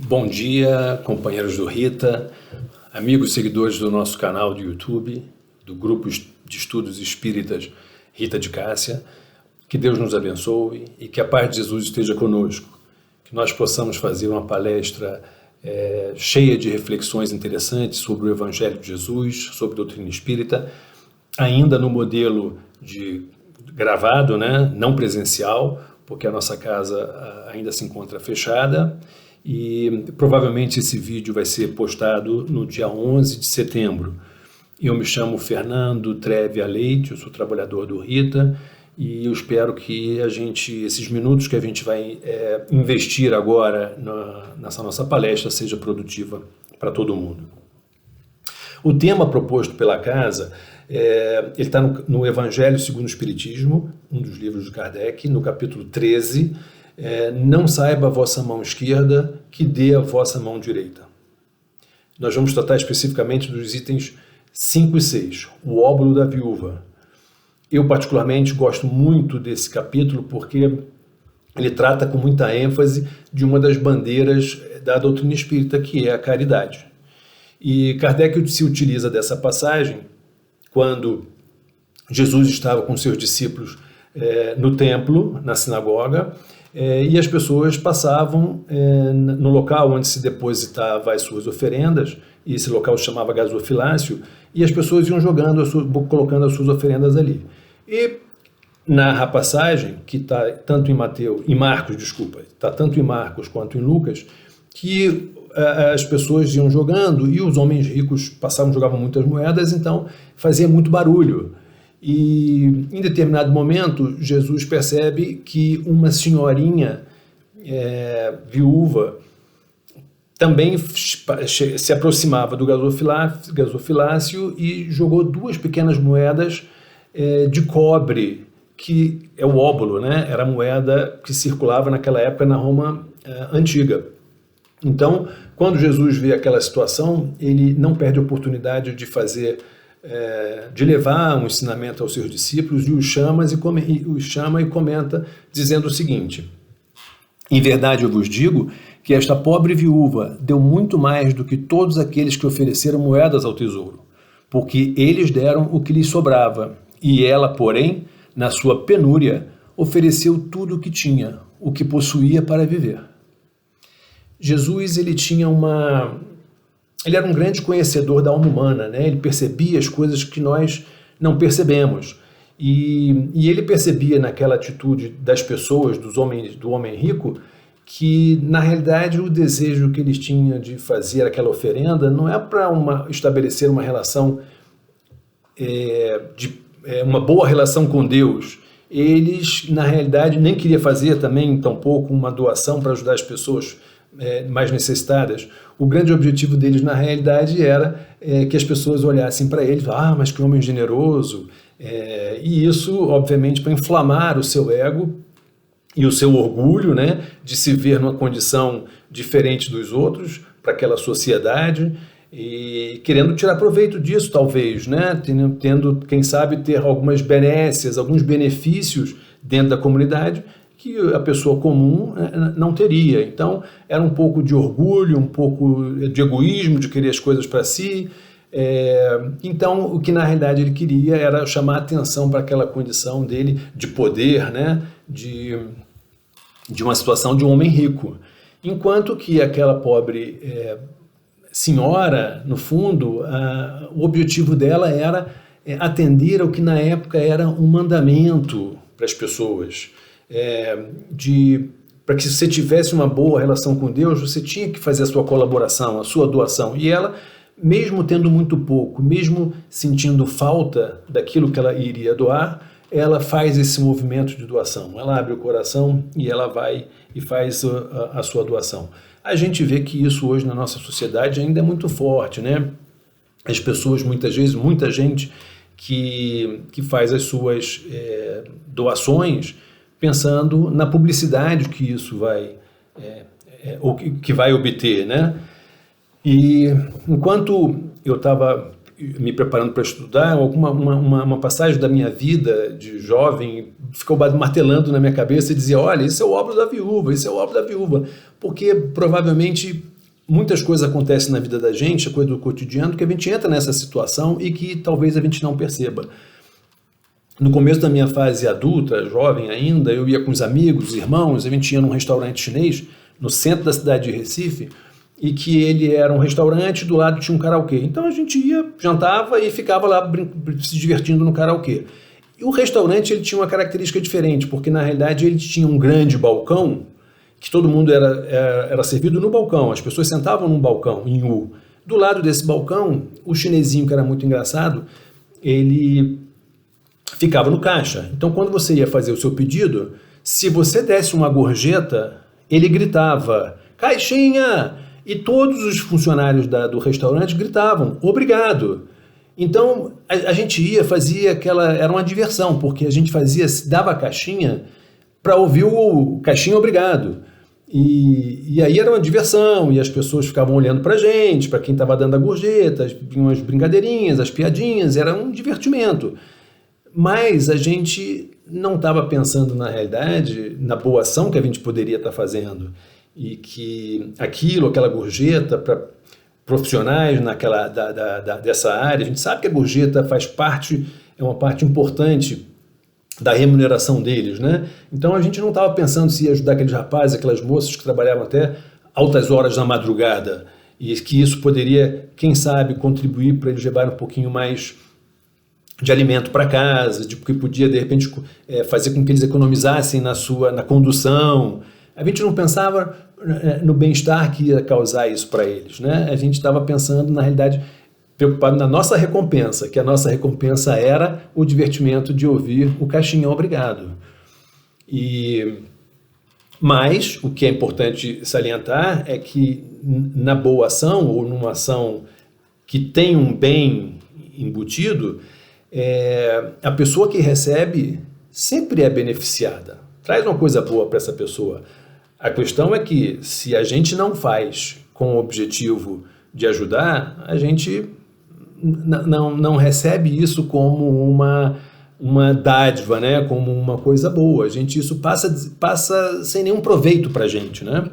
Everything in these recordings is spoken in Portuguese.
Bom dia, companheiros do Rita, amigos seguidores do nosso canal do YouTube, do grupo de estudos espíritas Rita de Cássia. Que Deus nos abençoe e que a paz de Jesus esteja conosco. Que nós possamos fazer uma palestra cheia de reflexões interessantes sobre o Evangelho de Jesus, sobre a doutrina espírita, ainda no modelo de gravado, né? Não presencial, porque a nossa casa ainda se encontra fechada. E provavelmente esse vídeo vai ser postado no dia 11 de setembro. Eu me chamo Fernando Treve Leite, eu sou trabalhador do Rita e eu espero que esses minutos que a gente vai investir agora nessa nossa palestra seja produtiva para todo mundo. O tema proposto pela casa, ele está no Evangelho segundo o Espiritismo, um dos livros de Kardec, no capítulo 13, não saiba a vossa mão esquerda que dê a vossa mão direita. Nós vamos tratar especificamente dos itens 5 e 6, o óbolo da viúva. Eu particularmente gosto muito desse capítulo porque ele trata com muita ênfase de uma das bandeiras da doutrina espírita, que é a caridade. E Kardec se utiliza dessa passagem quando Jesus estava com seus discípulos no templo, na sinagoga, e as pessoas passavam no local onde se depositava as suas oferendas, e esse local se chamava gasofilácio, e as pessoas iam colocando as suas oferendas ali. E narra a passagem, que está tanto em Marcos quanto em Lucas, que as pessoas iam jogando e os homens ricos jogavam muitas moedas, então fazia muito barulho. E em determinado momento, Jesus percebe que uma senhorinha viúva também se aproximava do gasofilácio e jogou duas pequenas moedas de cobre, que é o óbolo, né? Era a moeda que circulava naquela época na Roma antiga. Então, quando Jesus vê aquela situação, ele não perde a oportunidade de levar um ensinamento aos seus discípulos e os chama e comenta, dizendo o seguinte: em verdade eu vos digo que esta pobre viúva deu muito mais do que todos aqueles que ofereceram moedas ao tesouro, porque eles deram o que lhes sobrava, e ela, porém, na sua penúria, ofereceu tudo o que tinha, o que possuía para viver. Jesus, ele era um grande conhecedor da alma humana, né? Ele percebia as coisas que nós não percebemos. E ele percebia naquela atitude das pessoas, do homem rico, que na realidade o desejo que eles tinham de fazer aquela oferenda não é para estabelecer uma relação, uma boa relação com Deus. Eles, na realidade, nem queriam fazer também, tampouco, uma doação para ajudar as pessoas mais necessitadas. O grande objetivo deles, na realidade, era que as pessoas olhassem para eles, mas que homem generoso, e isso, obviamente, para inflamar o seu ego e o seu orgulho, né, de se ver numa condição diferente dos outros, para aquela sociedade, e querendo tirar proveito disso, talvez, né, tendo, quem sabe, ter algumas benécias, alguns benefícios dentro da comunidade, que a pessoa comum não teria. Então, era um pouco de orgulho, um pouco de egoísmo, de querer as coisas para si. Então, o que na realidade ele queria era chamar a atenção para aquela condição dele de poder, né? de uma situação de um homem rico. Enquanto que aquela pobre senhora, no fundo, o objetivo dela era atender ao que na época era um mandamento para as pessoas. Para que você tivesse uma boa relação com Deus, você tinha que fazer a sua colaboração, a sua doação. E ela, mesmo tendo muito pouco, mesmo sentindo falta daquilo que ela iria doar, ela faz esse movimento de doação. Ela abre o coração e ela vai e faz a sua doação. A gente vê que isso hoje na nossa sociedade ainda é muito forte, né? As pessoas, muitas vezes, muita gente que faz as suas doações pensando na publicidade que isso que vai obter, né? E enquanto eu estava me preparando para estudar, uma passagem da minha vida de jovem ficou martelando na minha cabeça e dizia, olha, isso é o óbvio da viúva, isso é o óbvio da viúva, porque provavelmente muitas coisas acontecem na vida da gente, a coisa do cotidiano, que a gente entra nessa situação e que talvez a gente não perceba. No começo da minha fase adulta, jovem ainda, eu ia com os amigos, irmãos, a gente ia num restaurante chinês, no centro da cidade de Recife, e que ele era um restaurante, do lado tinha um karaokê. Então a gente ia, jantava e ficava lá se divertindo no karaokê. E o restaurante ele tinha uma característica diferente, porque na realidade ele tinha um grande balcão, que todo mundo era servido no balcão, as pessoas sentavam num balcão, em U. Do lado desse balcão, o chinesinho, que era muito engraçado, ele ficava no caixa. Então quando você ia fazer o seu pedido, se você desse uma gorjeta, ele gritava, caixinha! E todos os funcionários do restaurante gritavam, obrigado. Então, a gente fazia era uma diversão, porque a gente dava a caixinha para ouvir o caixinha obrigado. E aí era uma diversão, e as pessoas ficavam olhando para a gente, para quem estava dando a gorjeta, as brincadeirinhas, as piadinhas, era um divertimento. Mas a gente não estava pensando, na realidade, na boa ação que a gente poderia estar fazendo. E que aquela gorjeta para profissionais dessa área, a gente sabe que a gorjeta é uma parte importante da remuneração deles, né? Então a gente não estava pensando se ia ajudar aqueles rapazes, aquelas moças que trabalhavam até altas horas da madrugada, e que isso poderia, quem sabe, contribuir para eles levarem um pouquinho mais de alimento para casa, porque podia, de repente, fazer com que eles economizassem na condução. A gente não pensava no bem-estar que ia causar isso para eles, né? A gente estava pensando, na realidade, preocupado na nossa recompensa, que a nossa recompensa era o divertimento de ouvir o caixinhão obrigado. Mas o que é importante salientar é que na boa ação, ou numa ação que tem um bem embutido, a pessoa que recebe sempre é beneficiada. Traz uma coisa boa para essa pessoa. A questão é que, se a gente não faz com o objetivo de ajudar, a gente não recebe isso como uma dádiva, né? Como uma coisa boa. Isso passa sem nenhum proveito para a gente, né?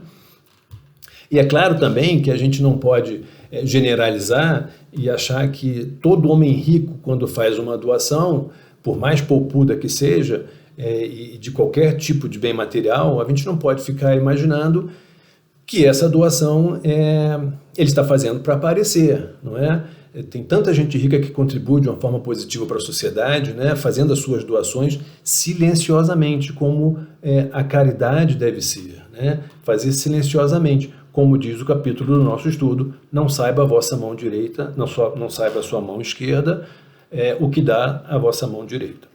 E é claro também que a gente não pode generalizar e achar que todo homem rico, quando faz uma doação, por mais poupuda que seja, e de qualquer tipo de bem material, a gente não pode ficar imaginando que essa doação ele está fazendo para aparecer, não é? Tem tanta gente rica que contribui de uma forma positiva para a sociedade, né, fazendo as suas doações silenciosamente, como a caridade deve ser, né? Fazer silenciosamente, como diz o capítulo do nosso estudo, não saiba a vossa mão direita, não saiba a sua mão esquerda, o que dá a vossa mão direita.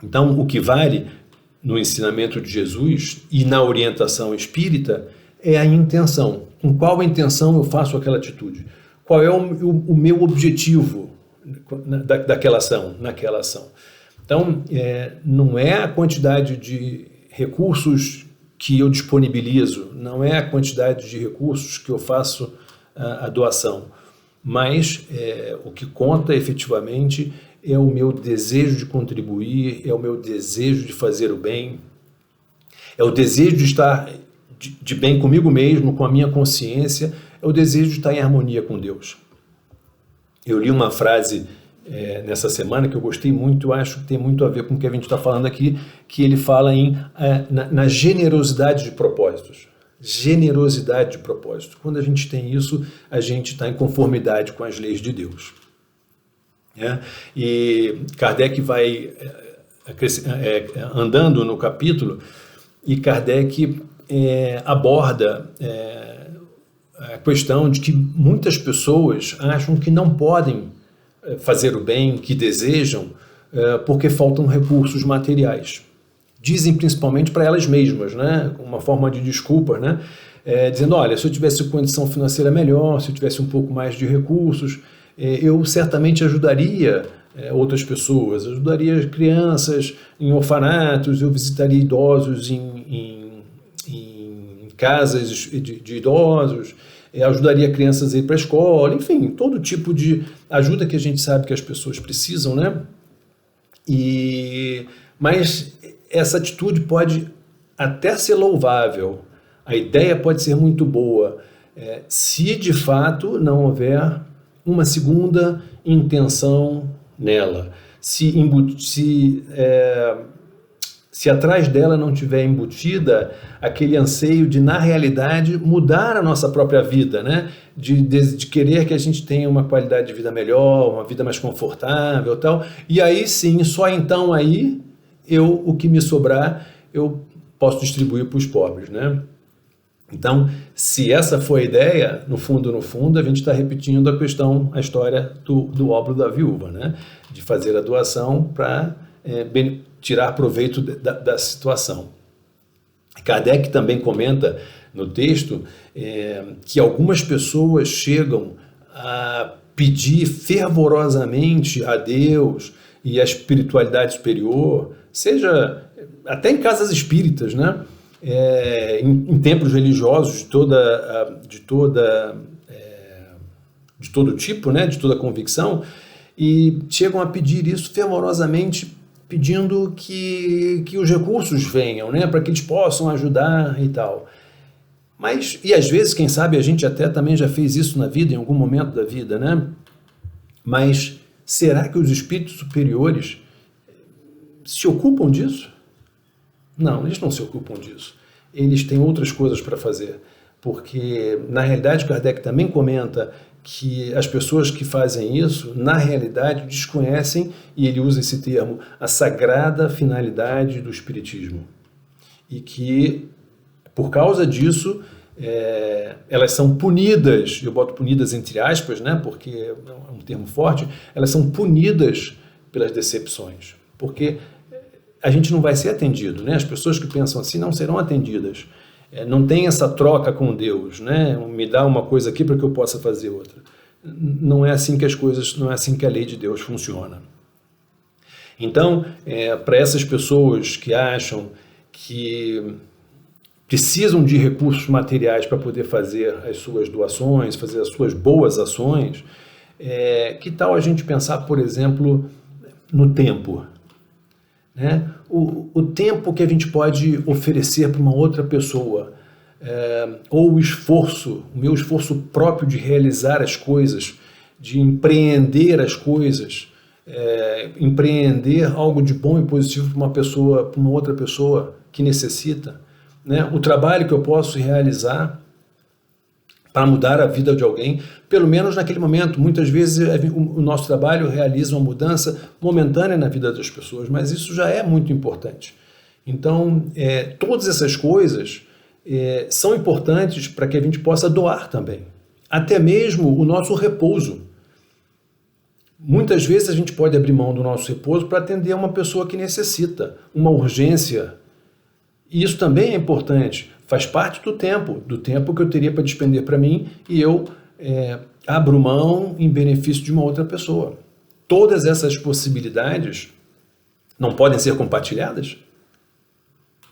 Então, o que vale no ensinamento de Jesus e na orientação espírita é a intenção. Com qual intenção eu faço aquela atitude? Qual é o meu objetivo naquela ação? Então, não é a quantidade de recursos que eu disponibilizo, não é a quantidade de recursos que eu faço a doação, mas o que conta efetivamente é o meu desejo de contribuir, é o meu desejo de fazer o bem, é o desejo de estar de bem comigo mesmo, com a minha consciência, é o desejo de estar em harmonia com Deus. Eu li uma frase nessa semana que eu gostei muito, acho que tem muito a ver com o que a gente está falando aqui, que ele fala na generosidade de propósitos. Generosidade de propósito. Quando a gente tem isso, a gente está em conformidade com as leis de Deus. E Kardec vai andando no capítulo e Kardec aborda a questão de que muitas pessoas acham que não podem fazer o bem que desejam porque faltam recursos materiais. Dizem principalmente para elas mesmas, né? Uma forma de desculpa, né? Dizendo, olha, se eu tivesse condição financeira melhor, se eu tivesse um pouco mais de recursos, eu certamente ajudaria outras pessoas, ajudaria crianças em orfanatos, eu visitaria idosos em casas de idosos, ajudaria crianças a ir para a escola, enfim, todo tipo de ajuda que a gente sabe que as pessoas precisam, né? Mas essa atitude pode até ser louvável, a ideia pode ser muito boa, se de fato não houver uma segunda intenção nela, se atrás dela não tiver embutida aquele anseio de, na realidade, mudar a nossa própria vida, né? De querer que a gente tenha uma qualidade de vida melhor, uma vida mais confortável e tal. E aí sim, só então aí, o que me sobrar, eu posso distribuir para os pobres, né? Então, se essa for a ideia, no fundo, a gente está repetindo a história do óbolo da viúva, né? De fazer a doação para tirar proveito da situação. Kardec também comenta no texto que algumas pessoas chegam a pedir fervorosamente a Deus e a espiritualidade superior, seja até em casas espíritas, né? Em templos religiosos de todo tipo, né? De toda convicção, e chegam a pedir isso fervorosamente, pedindo que os recursos venham, né, para que eles possam ajudar e tal. E às vezes, quem sabe, a gente até também já fez isso na vida, em algum momento da vida, né? Mas será que os espíritos superiores se ocupam disso? Não, eles não se ocupam disso. Eles têm outras coisas para fazer, porque, na realidade, Kardec também comenta que as pessoas que fazem isso, na realidade, desconhecem, e ele usa esse termo, a sagrada finalidade do Espiritismo. E que, por causa disso, elas são punidas, eu boto punidas entre aspas, né, porque é um termo forte, elas são punidas pelas decepções, porque a gente não vai ser atendido, né? As pessoas que pensam assim não serão atendidas. Não tem essa troca com Deus, né? Me dá uma coisa aqui para que eu possa fazer outra. Não é assim que as coisas, não é assim que a lei de Deus funciona. Então, para essas pessoas que acham que precisam de recursos materiais para poder fazer as suas doações, fazer as suas boas ações, que tal a gente pensar, por exemplo, no tempo? Né? O tempo que a gente pode oferecer para uma outra pessoa, ou o meu esforço próprio de realizar as coisas, de empreender as coisas, empreender algo de bom e positivo para uma outra pessoa que necessita, né? O trabalho que eu posso realizar para mudar a vida de alguém, pelo menos naquele momento. Muitas vezes o nosso trabalho realiza uma mudança momentânea na vida das pessoas, mas isso já é muito importante. Então, todas essas coisas são importantes para que a gente possa doar também. Até mesmo o nosso repouso. Muitas vezes a gente pode abrir mão do nosso repouso para atender uma pessoa que necessita, uma urgência. E isso também é importante. Faz parte do tempo que eu teria para despender para mim, e eu abro mão em benefício de uma outra pessoa. Todas essas possibilidades não podem ser compartilhadas?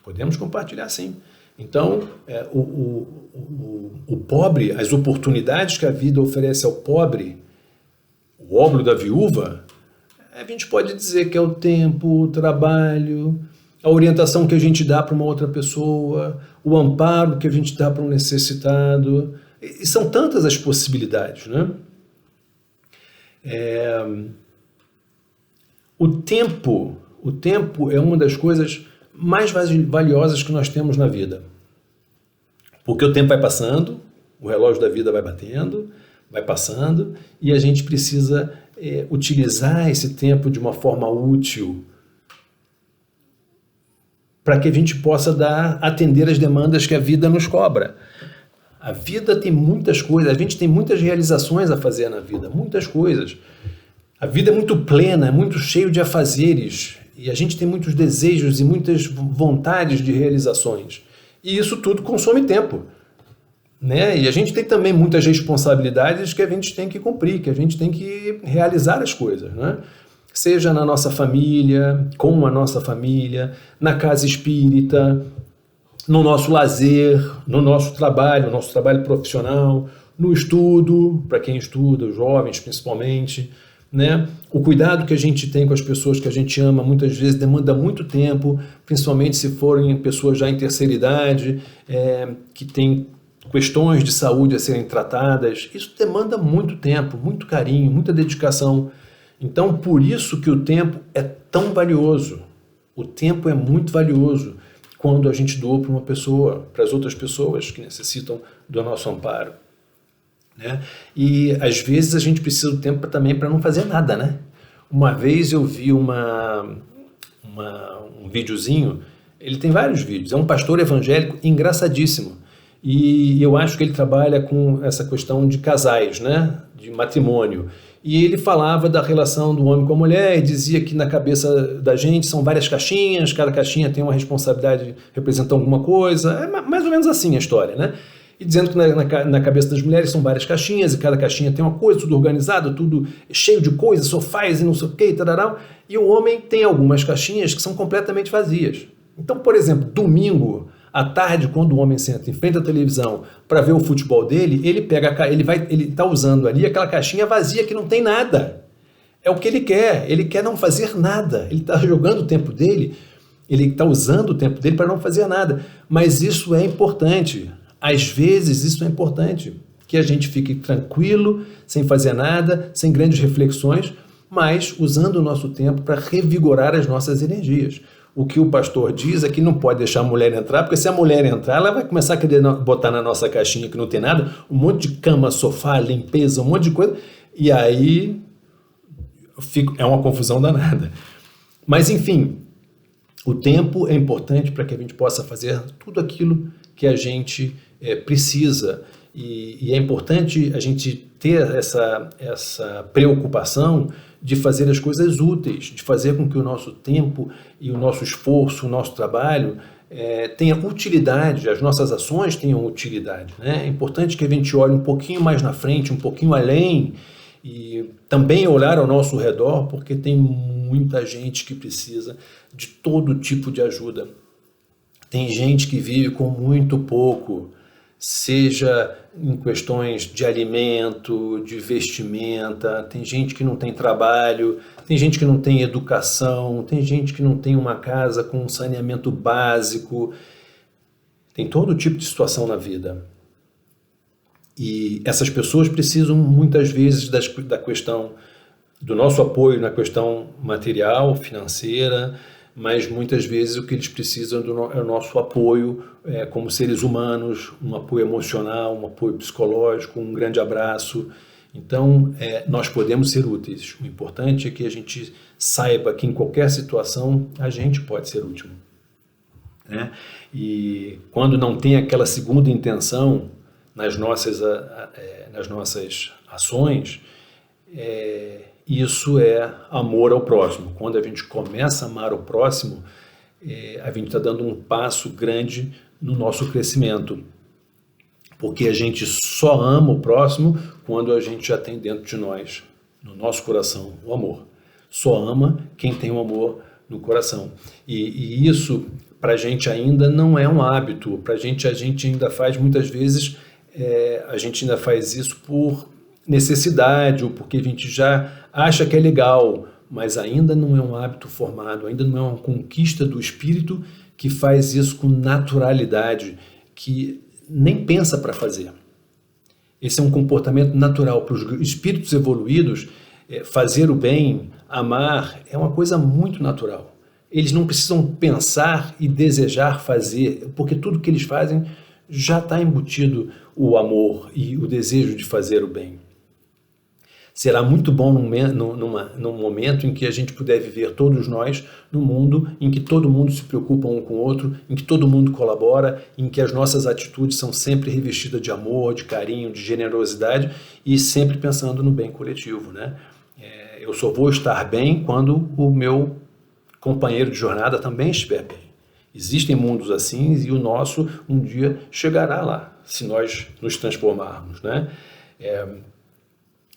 Podemos compartilhar, sim. Então, o pobre, as oportunidades que a vida oferece ao pobre, o óbolo da viúva, a gente pode dizer que é o tempo, o trabalho, a orientação que a gente dá para uma outra pessoa, o amparo que a gente dá para um necessitado. E são tantas as possibilidades, né? O tempo é uma das coisas mais valiosas que nós temos na vida. Porque o tempo vai passando, o relógio da vida vai batendo, vai passando, e a gente precisa utilizar esse tempo de uma forma útil, para que a gente possa atender as demandas que a vida nos cobra. A vida tem muitas coisas, a gente tem muitas realizações a fazer na vida, muitas coisas. A vida é muito plena, é muito cheio de afazeres, e a gente tem muitos desejos e muitas vontades de realizações. E isso tudo consome tempo, né? E a gente tem também muitas responsabilidades que a gente tem que cumprir, que a gente tem que realizar as coisas, né? Seja na nossa família, com a nossa família, na casa espírita, no nosso lazer, no nosso trabalho profissional, no estudo, para quem estuda, os jovens principalmente, né? O cuidado que a gente tem com as pessoas que a gente ama muitas vezes demanda muito tempo, principalmente se forem pessoas já em terceira idade, que têm questões de saúde a serem tratadas. Isso demanda muito tempo, muito carinho, muita dedicação. Então, por isso que o tempo é tão valioso. O tempo é muito valioso quando a gente doa para uma pessoa, para as outras pessoas que necessitam do nosso amparo, né? E às vezes a gente precisa do tempo também para não fazer nada, né? Uma vez eu vi um videozinho, ele tem vários vídeos, é um pastor evangélico engraçadíssimo, e eu acho que ele trabalha com essa questão de casais, né? De matrimônio. E ele falava da relação do homem com a mulher e dizia que na cabeça da gente são várias caixinhas, cada caixinha tem uma responsabilidade representando alguma coisa, é mais ou menos assim a história, né? E dizendo que na cabeça das mulheres são várias caixinhas e cada caixinha tem uma coisa, tudo organizado, tudo cheio de coisas, sofás e não sei o que, tararau, e o homem tem algumas caixinhas que são completamente vazias. Então, por exemplo, domingo à tarde, quando o homem senta em frente à televisão para ver o futebol dele, ele está usando ali aquela caixinha vazia que não tem nada. É o que ele quer não fazer nada, ele está jogando o tempo dele, ele está usando o tempo dele para não fazer nada, mas isso é importante. Às vezes isso é importante, que a gente fique tranquilo, sem fazer nada, sem grandes reflexões, mas usando o nosso tempo para revigorar as nossas energias. O que o pastor diz é que não pode deixar a mulher entrar, porque se a mulher entrar, ela vai começar a querer botar na nossa caixinha que não tem nada, um monte de cama, sofá, limpeza, um monte de coisa, e aí é uma confusão danada. Mas enfim, o tempo é importante para que a gente possa fazer tudo aquilo que a gente precisa, e é importante a gente ter essa preocupação de fazer as coisas úteis, de fazer com que o nosso tempo e o nosso esforço, o nosso trabalho tenha utilidade, as nossas ações tenham utilidade, né? É importante que a gente olhe um pouquinho mais na frente, um pouquinho além, e também olhar ao nosso redor, porque tem muita gente que precisa de todo tipo de ajuda. Tem gente que vive com muito pouco, seja em questões de alimento, de vestimenta, tem gente que não tem trabalho, tem gente que não tem educação, tem gente que não tem uma casa com um saneamento básico, tem todo tipo de situação na vida. E essas pessoas precisam muitas vezes da questão do nosso apoio na questão material, financeira, mas muitas vezes o que eles precisam é o nosso apoio como seres humanos, um apoio emocional, um apoio psicológico, um grande abraço. Então, nós podemos ser úteis. O importante é que a gente saiba que em qualquer situação a gente pode ser útil, né? E quando não tem aquela segunda intenção nas nossas ações, isso é amor ao próximo. Quando a gente começa a amar o próximo, a gente está dando um passo grande no nosso crescimento, porque a gente só ama o próximo quando a gente já tem dentro de nós, no nosso coração, o amor. Só ama quem tem o amor no coração. E isso, para a gente ainda não é um hábito, para a gente ainda faz muitas vezes, a gente ainda faz isso por necessidade, ou porque a gente já acha que é legal, mas ainda não é um hábito formado, ainda não é uma conquista do espírito que faz isso com naturalidade, que nem pensa para fazer. Esse é um comportamento natural para os espíritos evoluídos. Fazer o bem, amar, é uma coisa muito natural. Eles não precisam pensar e desejar fazer, porque tudo que eles fazem já está embutido o amor e o desejo de fazer o bem. Será muito bom num momento em que a gente puder viver todos nós num mundo em que todo mundo se preocupa um com o outro, em que todo mundo colabora, em que as nossas atitudes são sempre revestidas de amor, de carinho, de generosidade e sempre pensando no bem coletivo, né? Eu só vou estar bem quando o meu companheiro de jornada também estiver bem. Existem mundos assim e o nosso um dia chegará lá, se nós nos transformarmos, né?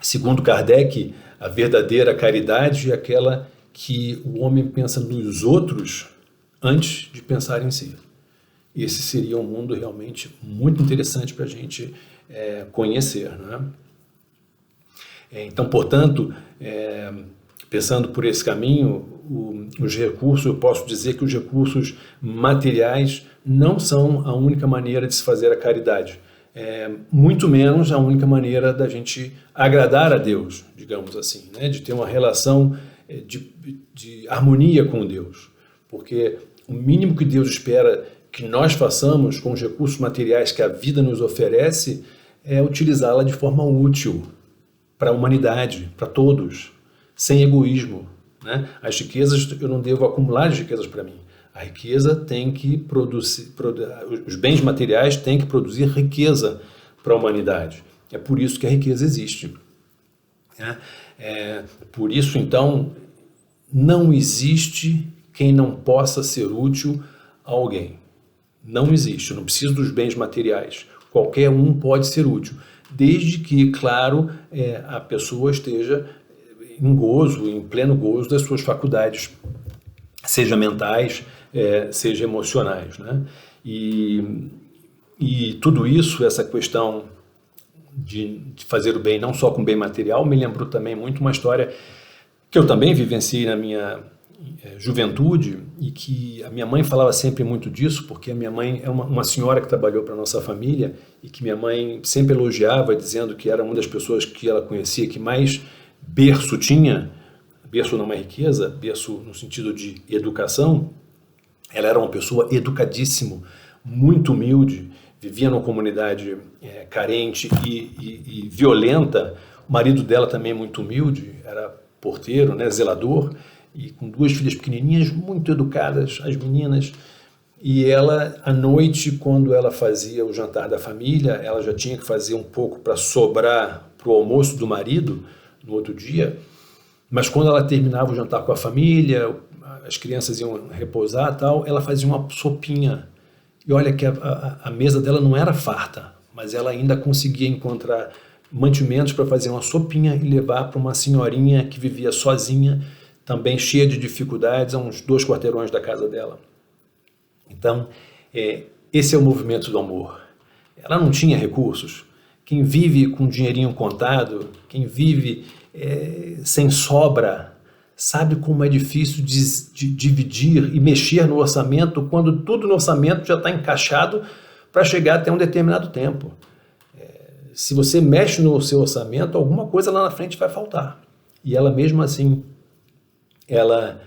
Segundo Kardec, a verdadeira caridade é aquela que o homem pensa nos outros antes de pensar em si. Esse seria um mundo realmente muito interessante para a gente conhecer, né? Então, portanto, pensando por esse caminho, os recursos, eu posso dizer que os recursos materiais não são a única maneira de se fazer a caridade. Muito menos a única maneira da gente agradar a Deus, digamos assim, né? De ter uma relação de harmonia com Deus. Porque o mínimo que Deus espera que nós façamos com os recursos materiais que a vida nos oferece é utilizá-la de forma útil para a humanidade, para todos, sem egoísmo, né? As riquezas, eu não devo acumular as riquezas para mim. A riqueza tem que produzir, os bens materiais têm que produzir riqueza para a humanidade. É por isso que a riqueza existe, né? Por isso, então, não existe quem não possa ser útil a alguém. Não existe, eu não preciso dos bens materiais. Qualquer um pode ser útil, desde que, claro, a pessoa esteja em gozo, em pleno gozo das suas faculdades, seja mentais, seja emocionais, né? E tudo isso, essa questão de fazer o bem não só com bem material, me lembrou também muito uma história que eu também vivenciei na minha juventude e que a minha mãe falava sempre muito disso, porque a minha mãe é uma senhora que trabalhou para a nossa família e que minha mãe sempre elogiava, dizendo que era uma das pessoas que ela conhecia que mais berço tinha, berço não é riqueza, berço no sentido de educação. Ela era uma pessoa educadíssima, muito humilde, vivia numa comunidade carente e violenta. O marido dela também muito humilde, era porteiro, né, zelador, e com 2 filhas pequenininhas, muito educadas, as meninas. E ela, à noite, quando ela fazia o jantar da família, ela já tinha que fazer um pouco para sobrar para o almoço do marido no outro dia, mas quando ela terminava o jantar com a família, as crianças iam repousar e tal, ela fazia uma sopinha. E olha que a mesa dela não era farta, mas ela ainda conseguia encontrar mantimentos para fazer uma sopinha e levar para uma senhorinha que vivia sozinha, também cheia de dificuldades, a uns 2 quarteirões da casa dela. Então, esse é o movimento do amor. Ela não tinha recursos. Quem vive com dinheirinho contado, quem vive sem sobra, sabe como é difícil de dividir e mexer no orçamento quando tudo no orçamento já está encaixado para chegar até um determinado tempo. Se você mexe no seu orçamento, alguma coisa lá na frente vai faltar. E ela mesmo assim, ela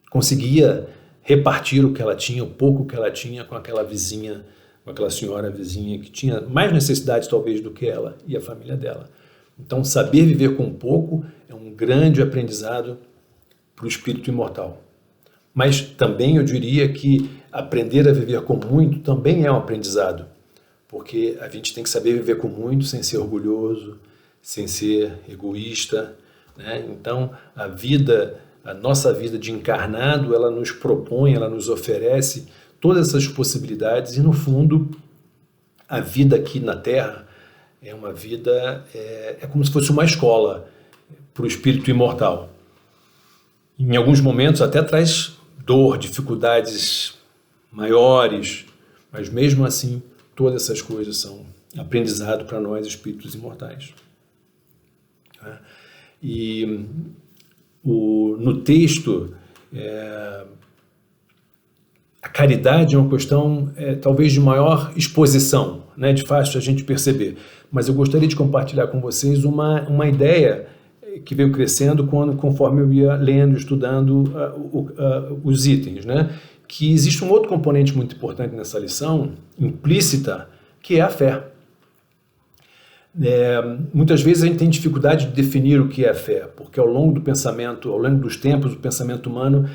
conseguia repartir o que ela tinha, o pouco que ela tinha com aquela vizinha, com aquela senhora vizinha que tinha mais necessidades talvez do que ela e a família dela. Então, saber viver com pouco é um grande aprendizado para o espírito imortal. Mas também eu diria que aprender a viver com muito também é um aprendizado, porque a gente tem que saber viver com muito sem ser orgulhoso, sem ser egoísta, né? Então, a nossa vida de encarnado, ela nos propõe, ela nos oferece todas essas possibilidades e, no fundo, a vida aqui na Terra é uma vida, é como se fosse uma escola para o espírito imortal. Em alguns momentos até traz dor, dificuldades maiores, mas mesmo assim todas essas coisas são aprendizado para nós, espíritos imortais. E no texto, a caridade é uma questão talvez de maior exposição, né, de fácil a gente perceber. Mas eu gostaria de compartilhar com vocês uma ideia que veio crescendo conforme eu ia lendo, estudando os itens, né? Que existe um outro componente muito importante nessa lição, implícita, que é a fé. Muitas vezes a gente tem dificuldade de definir o que é a fé, porque ao longo do pensamento, ao longo dos tempos, o pensamento humano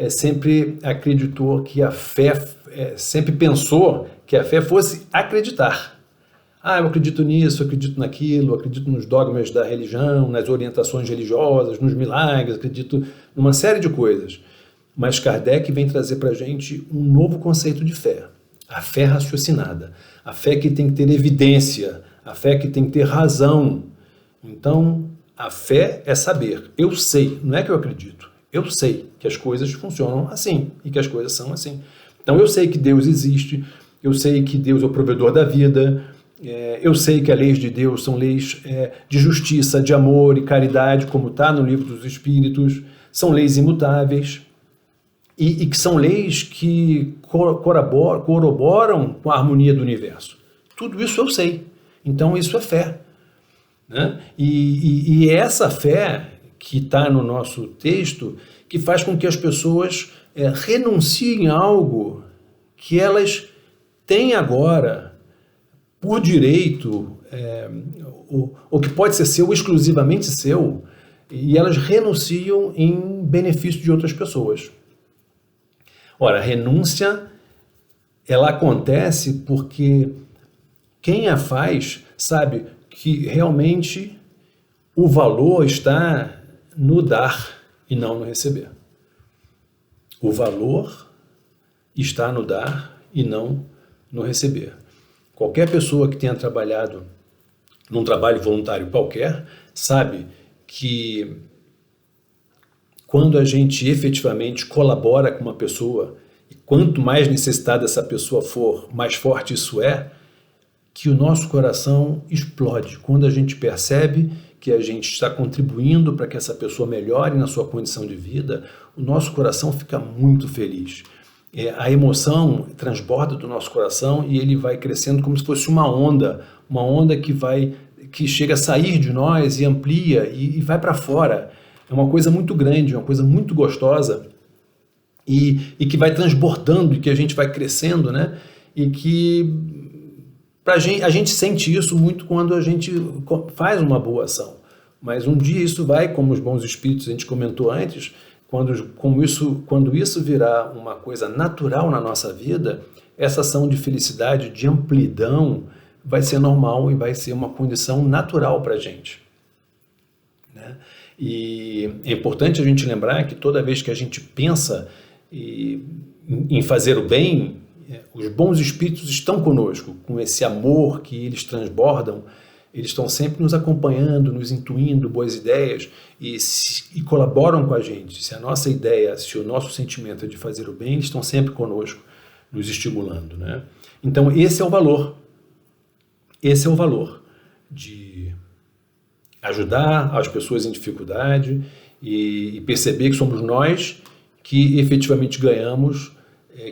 sempre acreditou que a fé, sempre pensou que a fé fosse acreditar. Eu acredito nisso, acredito naquilo, acredito nos dogmas da religião, nas orientações religiosas, nos milagres, acredito numa série de coisas. Mas Kardec vem trazer para a gente um novo conceito de fé. A fé raciocinada, a fé que tem que ter evidência, a fé que tem que ter razão. Então, a fé é saber. Eu sei, não é que eu acredito. Eu sei que as coisas funcionam assim e que as coisas são assim. Então, eu sei que Deus existe, eu sei que Deus é o provedor da vida, Eu sei que as leis de Deus são leis de justiça, de amor e caridade, como está no livro dos Espíritos, são leis imutáveis e que são leis que corroboram com a harmonia do universo. Tudo isso eu sei. Então isso é fé, né? E é essa fé que está no nosso texto que faz com que as pessoas renunciem a algo que elas têm agora por direito, ou que pode ser seu, exclusivamente seu, e elas renunciam em benefício de outras pessoas. Ora, a renúncia, ela acontece porque quem a faz sabe que realmente o valor está no dar e não no receber. O valor está no dar e não no receber. Qualquer pessoa que tenha trabalhado num trabalho voluntário qualquer sabe que quando a gente efetivamente colabora com uma pessoa, e quanto mais necessitada essa pessoa for, mais forte isso é, que o nosso coração explode. Quando a gente percebe que a gente está contribuindo para que essa pessoa melhore na sua condição de vida, o nosso coração fica muito feliz. A emoção transborda do nosso coração e ele vai crescendo como se fosse uma onda que chega a sair de nós e amplia e vai para fora. É uma coisa muito grande, uma coisa muito gostosa e que vai transbordando e que a gente vai crescendo, né? E que a gente sente isso muito quando a gente faz uma boa ação. Mas um dia isso vai, como os bons espíritos a gente comentou antes, quando isso virar uma coisa natural na nossa vida, essa ação de felicidade, de amplidão, vai ser normal e vai ser uma condição natural para a gente, né? E é importante a gente lembrar que toda vez que a gente pensa em fazer o bem, os bons espíritos estão conosco, com esse amor que eles transbordam. Eles estão sempre nos acompanhando, nos intuindo boas ideias e colaboram com a gente. Se a nossa ideia, se o nosso sentimento é de fazer o bem, eles estão sempre conosco, nos estimulando, né? Então esse é o valor. Esse é o valor de ajudar as pessoas em dificuldade e perceber que somos nós que efetivamente ganhamos,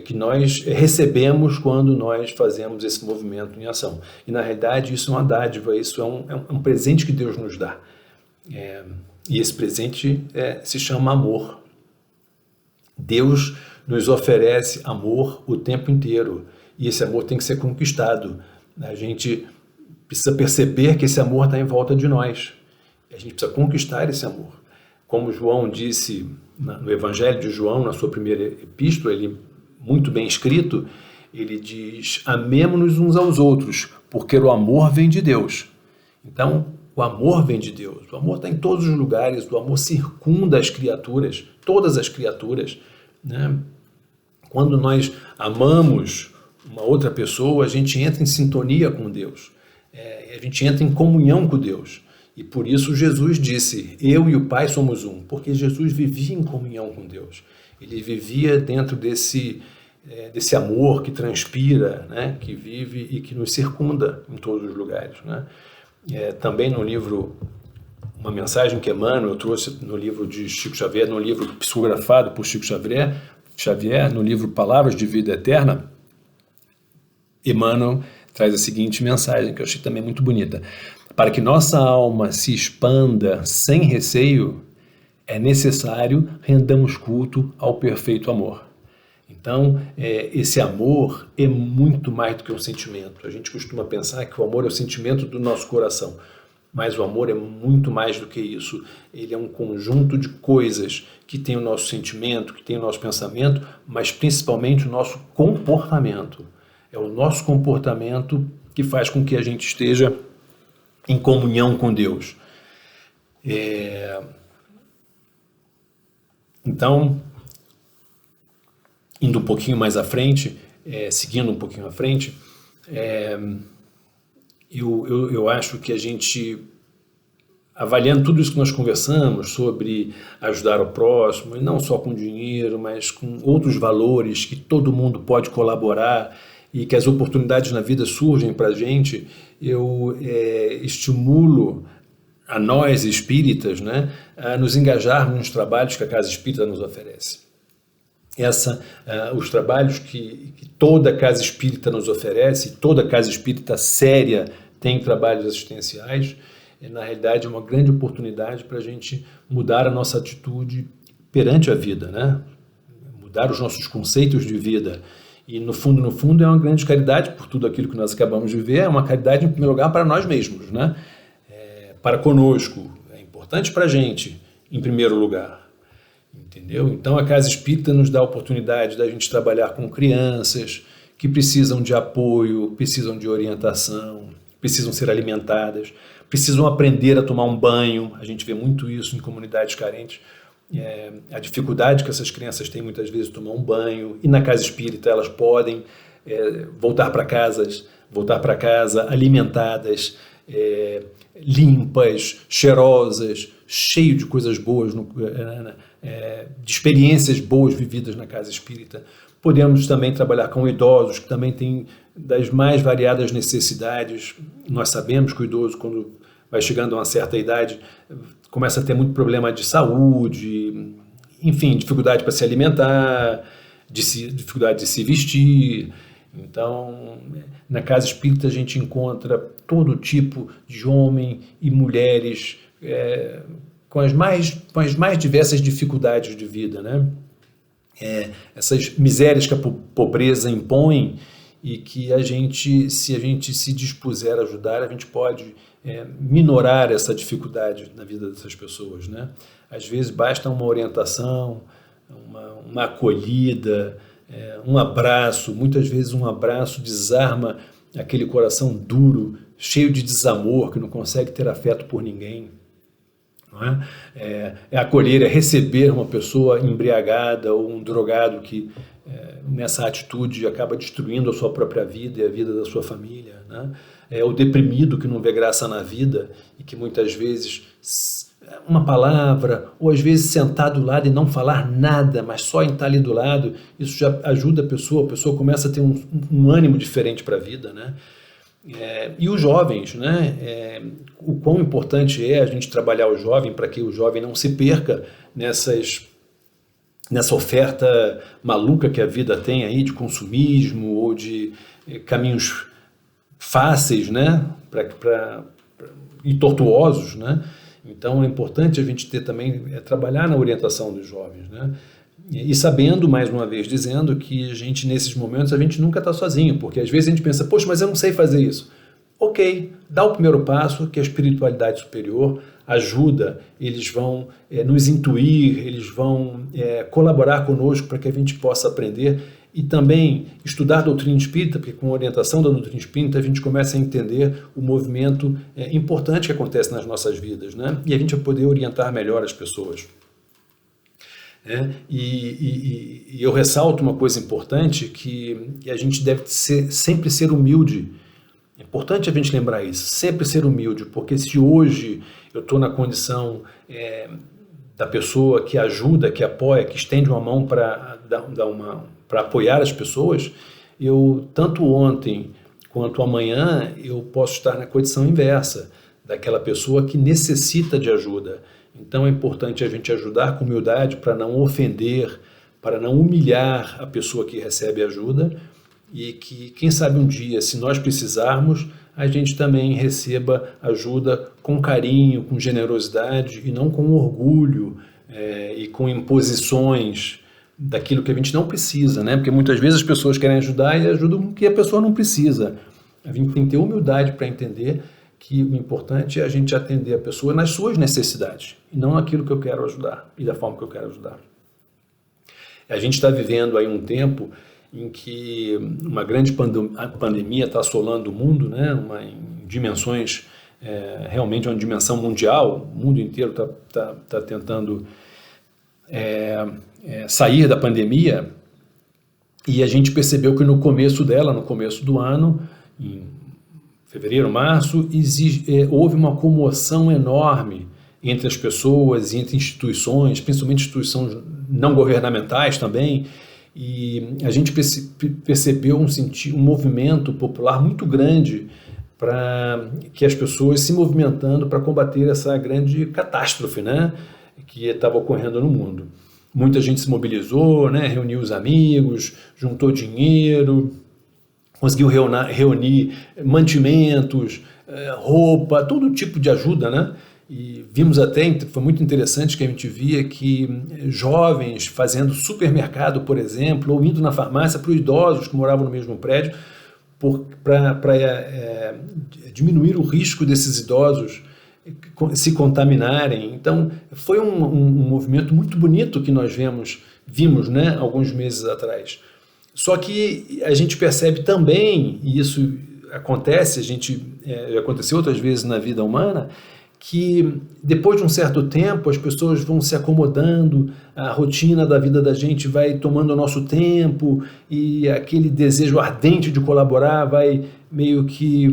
que nós recebemos quando nós fazemos esse movimento em ação. E na realidade isso é uma dádiva, isso é um presente que Deus nos dá. E esse presente se chama amor. Deus nos oferece amor o tempo inteiro e esse amor tem que ser conquistado. A gente precisa perceber que esse amor está em volta de nós. A gente precisa conquistar esse amor. Como João disse no Evangelho de João, na sua primeira epístola, ele muito bem escrito, ele diz: amemo-nos uns aos outros, porque o amor vem de Deus. Então, o amor vem de Deus. O amor está em todos os lugares, o amor circunda as criaturas, todas as criaturas, né? Quando nós amamos uma outra pessoa, a gente entra em sintonia com Deus, a gente entra em comunhão com Deus. E por isso Jesus disse: eu e o Pai somos um, porque Jesus vivia em comunhão com Deus. Ele vivia dentro desse amor que transpira, né, que vive e que nos circunda em todos os lugares, né? Também no livro, uma mensagem que Emmanuel trouxe no livro de Chico Xavier, no livro psicografado por Chico Xavier, no livro Palavras de Vida Eterna, Emmanuel traz a seguinte mensagem, que eu achei também muito bonita: para que nossa alma se expanda sem receio, é necessário rendamos culto ao perfeito amor. Então, esse amor é muito mais do que um sentimento. A gente costuma pensar que o amor é o sentimento do nosso coração, mas o amor é muito mais do que isso. Ele é um conjunto de coisas que tem o nosso sentimento, que tem o nosso pensamento, mas principalmente o nosso comportamento. É o nosso comportamento que faz com que a gente esteja em comunhão com Deus. Então, indo um pouquinho mais à frente, seguindo um pouquinho à frente, eu acho que a gente, avaliando tudo isso que nós conversamos sobre ajudar o próximo, e não só com dinheiro, mas com outros valores que todo mundo pode colaborar e que as oportunidades na vida surgem para a gente, eu estimulo a nós espíritas, né, a nos engajarmos nos trabalhos que a Casa Espírita nos oferece. Os trabalhos que toda Casa Espírita nos oferece, toda Casa Espírita séria tem trabalhos assistenciais, na realidade é uma grande oportunidade para a gente mudar a nossa atitude perante a vida, né? Mudar os nossos conceitos de vida. E no fundo é uma grande caridade por tudo aquilo que nós acabamos de ver, é uma caridade em primeiro lugar para nós mesmos, né? Para conosco, é importante para a gente, em primeiro lugar. Entendeu? Então a Casa Espírita nos dá a oportunidade da gente trabalhar com crianças que precisam de apoio, precisam de orientação, precisam ser alimentadas, precisam aprender a tomar um banho. A gente vê muito isso em comunidades carentes, a dificuldade que essas crianças têm muitas vezes de tomar um banho, e na Casa Espírita elas podem voltar para casa alimentadas, limpas, cheirosas, cheio de coisas boas, de experiências boas vividas na Casa Espírita. Podemos também trabalhar com idosos, que também têm das mais variadas necessidades. Nós sabemos que o idoso, quando vai chegando a uma certa idade, começa a ter muito problema de saúde, enfim, dificuldade para se alimentar, dificuldade de se vestir. Então, na Casa Espírita a gente encontra todo tipo de homem e mulheres com as mais diversas dificuldades de vida, né? Essas misérias que a pobreza impõe, e que se a gente se dispuser a ajudar, a gente pode minorar essa dificuldade na vida dessas pessoas, né? Às vezes basta uma orientação, uma acolhida, um abraço. Muitas vezes um abraço desarma aquele coração duro, cheio de desamor, que não consegue ter afeto por ninguém. Não é? Acolher, é receber uma pessoa embriagada ou um drogado que nessa atitude acaba destruindo a sua própria vida e a vida da sua família, né? O deprimido que não vê graça na vida e que muitas vezes uma palavra, ou às vezes sentar do lado e não falar nada, mas só em estar ali do lado, isso já ajuda a pessoa começa a ter um ânimo diferente para a vida, né? E os jovens, né? O quão importante é a gente trabalhar o jovem para que o jovem não se perca nessa oferta maluca que a vida tem aí de consumismo ou de caminhos fáceis, né? E tortuosos, né? Então é importante a gente ter também, trabalhar na orientação dos jovens, né? E sabendo, mais uma vez, dizendo que a gente, nesses momentos, a gente nunca está sozinho, porque às vezes a gente pensa, poxa, mas eu não sei fazer isso. Ok, dá o primeiro passo, que a espiritualidade superior ajuda, eles vão nos intuir, eles vão colaborar conosco para que a gente possa aprender e também estudar a doutrina espírita, porque com a orientação da doutrina espírita a gente começa a entender o movimento importante que acontece nas nossas vidas, né? E a gente vai poder orientar melhor as pessoas. E eu ressalto uma coisa importante, que a gente deve sempre ser humilde. É importante a gente lembrar isso, sempre ser humilde, porque se hoje eu estou na condição da pessoa que ajuda, que apoia, que estende uma mão para apoiar as pessoas, eu, tanto ontem quanto amanhã, eu posso estar na condição inversa, daquela pessoa que necessita de ajuda. Então é importante a gente ajudar com humildade para não ofender, para não humilhar a pessoa que recebe ajuda, e que, quem sabe um dia, se nós precisarmos, a gente também receba ajuda com carinho, com generosidade e não com orgulho e com imposições daquilo que a gente não precisa, né? Porque muitas vezes as pessoas querem ajudar e ajudam o que a pessoa não precisa. A gente tem que ter humildade para entender que o importante é a gente atender a pessoa nas suas necessidades e não naquilo que eu quero ajudar e da forma que eu quero ajudar. A gente está vivendo aí um tempo em que uma grande pandemia está assolando o mundo, né? Em dimensões, realmente uma dimensão mundial. O mundo inteiro está tentando sair da pandemia, e a gente percebeu que no começo do ano, em fevereiro, março, houve uma comoção enorme entre as pessoas e entre instituições, principalmente instituições não governamentais também, E a gente percebeu um movimento popular muito grande para que as pessoas se movimentando para combater essa grande catástrofe, né, que estava ocorrendo no mundo. Muita gente se mobilizou, né, reuniu os amigos, juntou dinheiro, conseguiu reunir mantimentos, roupa, todo tipo de ajuda, né? E vimos até, foi muito interessante que a gente via que jovens fazendo supermercado, por exemplo, ou indo na farmácia para os idosos que moravam no mesmo prédio, para diminuir o risco desses idosos se contaminarem. Então, foi um movimento muito bonito que nós vimos, né, alguns meses atrás. Só que a gente percebe também, e isso acontece, já aconteceu outras vezes na vida humana, que depois de um certo tempo as pessoas vão se acomodando, a rotina da vida da gente vai tomando o nosso tempo e aquele desejo ardente de colaborar vai meio que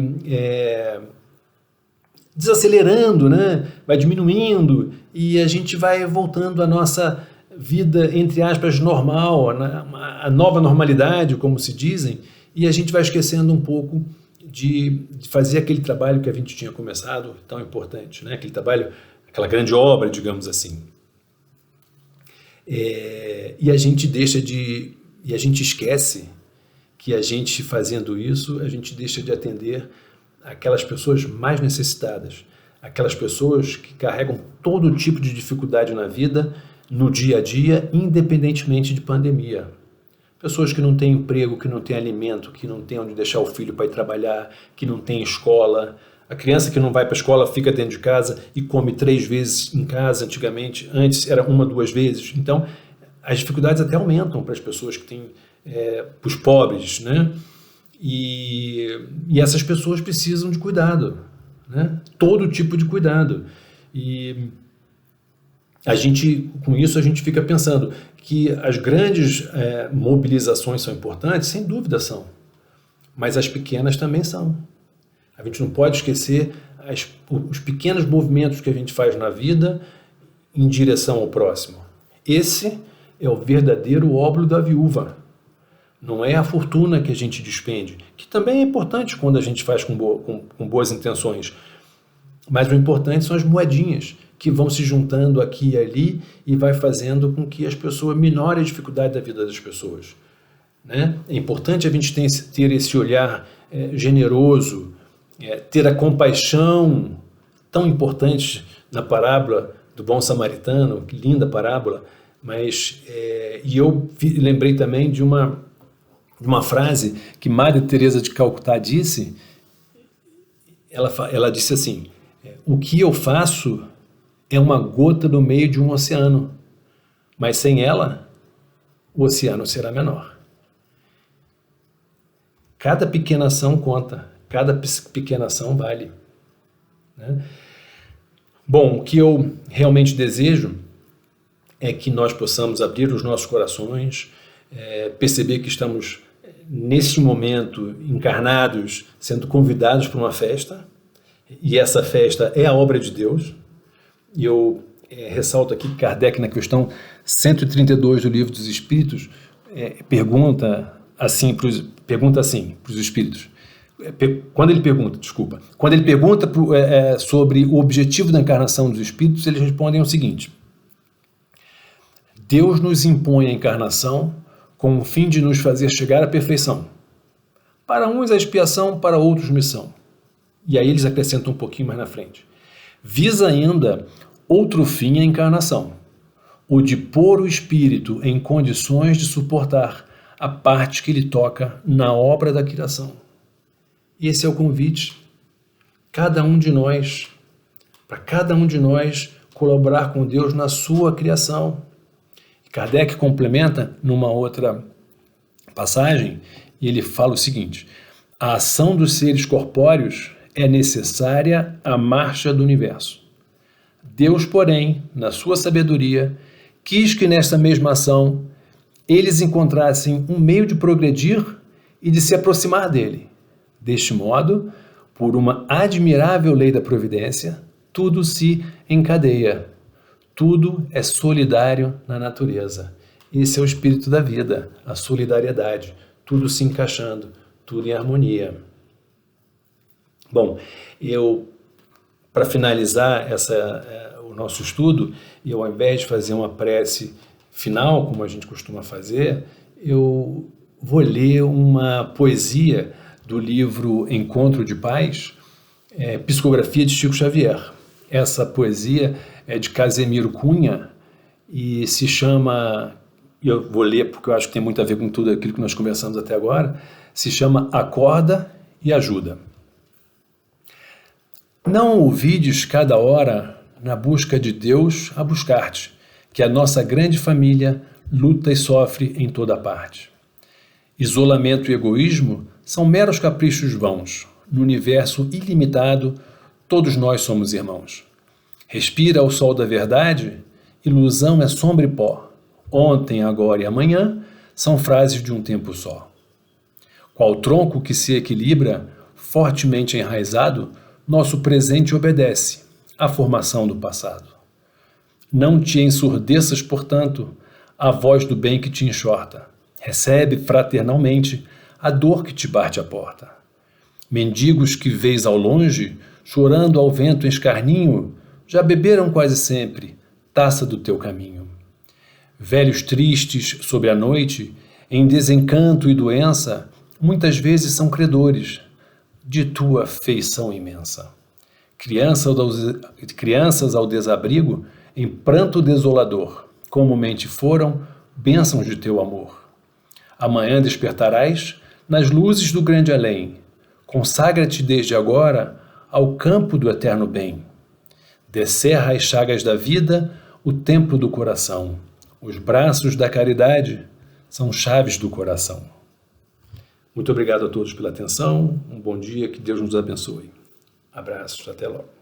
desacelerando, né? Vai diminuindo e a gente vai voltando à nossa vida, entre aspas, normal, a nova normalidade, como se dizem, e a gente vai esquecendo um pouco de fazer aquele trabalho que a gente tinha começado, tão importante, né? Aquele trabalho, aquela grande obra, digamos assim. E a gente esquece que a gente fazendo isso, a gente deixa de atender aquelas pessoas mais necessitadas, aquelas pessoas que carregam todo tipo de dificuldade na vida, no dia a dia, independentemente de pandemia. Pessoas que não têm emprego, que não têm alimento, que não têm onde deixar o filho para ir trabalhar, que não têm escola. A criança que não vai para a escola fica dentro de casa e come 3 vezes em casa antigamente. Antes era 1, 2 vezes. Então, as dificuldades até aumentam para as pessoas que têm, para os pobres, né? E essas pessoas precisam de cuidado, né? Todo tipo de cuidado. E com isso a gente fica pensando que as grandes mobilizações são importantes, sem dúvida são, mas as pequenas também são. A gente não pode esquecer os pequenos movimentos que a gente faz na vida em direção ao próximo. Esse é o verdadeiro óbolo da viúva. Não é a fortuna que a gente despende, que também é importante quando a gente faz com boas intenções, mas o importante são as moedinhas que vão se juntando aqui e ali e vai fazendo com que as pessoas minorem a dificuldade da vida das pessoas, né? É importante a gente ter esse olhar generoso, ter a compaixão tão importante na parábola do bom samaritano, que linda parábola, mas e eu lembrei também de uma frase que Madre Teresa de Calcutá disse. Ela disse assim: o que eu faço é uma gota no meio de um oceano, mas sem ela, o oceano será menor. Cada pequena ação conta, cada pequena ação vale, né? Bom, o que eu realmente desejo é que nós possamos abrir os nossos corações, perceber que estamos, nesse momento, encarnados, sendo convidados para uma festa, e essa festa é a obra de Deus. E eu ressalto aqui que Kardec, na questão 132 do Livro dos Espíritos, pergunta assim para os espíritos. Quando ele pergunta sobre o objetivo da encarnação dos espíritos, eles respondem o seguinte: Deus nos impõe a encarnação com o fim de nos fazer chegar à perfeição. Para uns a expiação, para outros missão. E aí eles acrescentam um pouquinho mais na frente. Visa ainda outro fim a encarnação, o de pôr o espírito em condições de suportar a parte que lhe toca na obra da criação. Esse é o convite. Para cada um de nós colaborar com Deus na sua criação. Kardec complementa numa outra passagem, e ele fala o seguinte: a ação dos seres corpóreos é necessária à marcha do universo. Deus, porém, na sua sabedoria, quis que nesta mesma ação eles encontrassem um meio de progredir e de se aproximar dele. Deste modo, por uma admirável lei da providência, tudo se encadeia, tudo é solidário na natureza. Esse é o espírito da vida, a solidariedade, tudo se encaixando, tudo em harmonia. Bom, para finalizar o nosso estudo, eu, ao invés de fazer uma prece final, como a gente costuma fazer, eu vou ler uma poesia do livro Encontro de Paz, psicografia de Chico Xavier. Essa poesia é de Casemiro Cunha e se chama, eu vou ler porque eu acho que tem muito a ver com tudo aquilo que nós conversamos até agora, se chama Acorda e Ajuda. Não ouvides cada hora na busca de Deus a buscar-te, que a nossa grande família luta e sofre em toda parte. Isolamento e egoísmo são meros caprichos vãos. No universo ilimitado, todos nós somos irmãos. Respira o sol da verdade, ilusão é sombra e pó. Ontem, agora e amanhã são frases de um tempo só. Qual tronco que se equilibra, fortemente enraizado, nosso presente obedece à formação do passado. Não te ensurdeças, portanto, à voz do bem que te enxorta. Recebe fraternalmente a dor que te bate à porta. Mendigos que vês ao longe, chorando ao vento em escarninho, já beberam quase sempre taça do teu caminho. Velhos tristes sobre a noite, em desencanto e doença, muitas vezes são credores de tua feição imensa. Crianças ao desabrigo, em pranto desolador, comumente foram bênçãos de teu amor. Amanhã despertarás nas luzes do grande além. Consagra-te desde agora ao campo do eterno bem. Descerra as chagas da vida o templo do coração. Os braços da caridade são chaves do coração. Muito obrigado a todos pela atenção. Um bom dia, que Deus nos abençoe. Abraços, até logo.